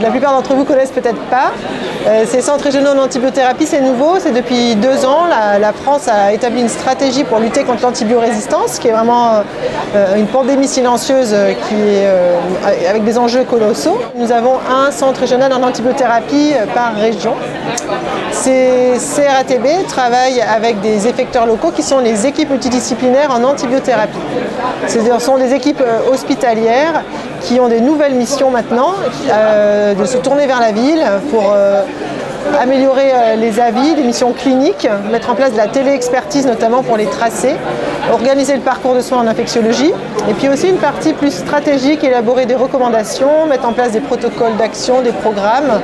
La plupart d'entre vous connaissent peut-être pas. Ces centres régionaux en antibiothérapie, c'est nouveau, c'est depuis 2 ans. La France a établi une stratégie pour lutter contre l'antibiorésistance, qui est vraiment une pandémie silencieuse avec des enjeux colossaux. Nous avons un centre régional en antibiothérapie par région. Ces CRATB travaillent avec des effecteurs locaux qui sont les équipes multidisciplinaires en antibiothérapie. Ce sont des équipes hospitalières qui ont des nouvelles missions maintenant, de se tourner vers la ville pour améliorer les avis, des missions cliniques, mettre en place de la téléexpertise notamment pour les tracer, organiser le parcours de soins en infectiologie, et puis aussi une partie plus stratégique, élaborer des recommandations, mettre en place des protocoles d'action, des programmes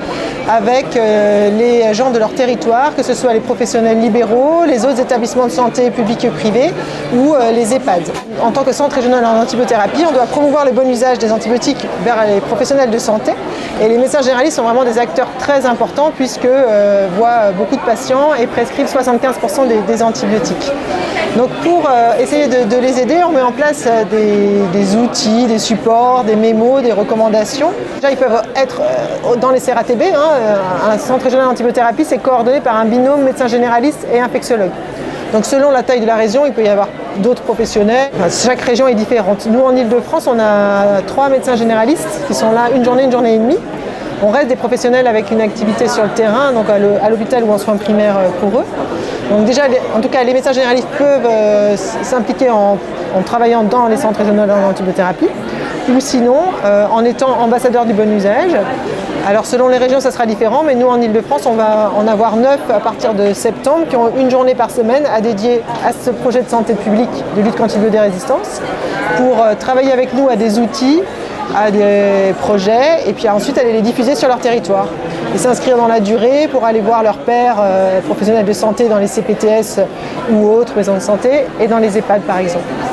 avec les gens de leur territoire, que ce soit les professionnels libéraux, les autres établissements de santé publics et privés ou les EHPAD. En tant que centre régional en antibiothérapie, on doit promouvoir le bon usage des antibiotiques vers les professionnels de santé, et les médecins généralistes sont vraiment des acteurs très importants puisque voient beaucoup de patients et prescrivent 75% des antibiotiques. Donc pour essayer de les aider, on met en place des outils, des supports, des mémos, des recommandations. Déjà, ils peuvent être dans les CRATB. Un centre régional d'antibiothérapie, c'est coordonné par un binôme médecin généraliste et infectiologue. Donc selon la taille de la région, il peut y avoir d'autres professionnels. Chaque région est différente. Nous, en Ile-de-France, on a 3 médecins généralistes qui sont là une journée et demie. On reste des professionnels avec une activité sur le terrain, donc à l'hôpital ou en soins primaires pour eux. Donc déjà, en tout cas, les médecins généralistes peuvent s'impliquer en travaillant dans les centres régionaux en antibiothérapie, ou sinon en étant ambassadeurs du bon usage. Alors selon les régions, ça sera différent, mais nous en Ile-de-France, on va en avoir 9 à partir de septembre qui ont une journée par semaine à dédier à ce projet de santé publique de lutte contre l'antibiorésistance pour travailler avec nous à des outils, à des projets, et puis ensuite aller les diffuser sur leur territoire et s'inscrire dans la durée pour aller voir leurs pairs professionnels de santé dans les CPTS ou autres maisons de santé et dans les EHPAD par exemple.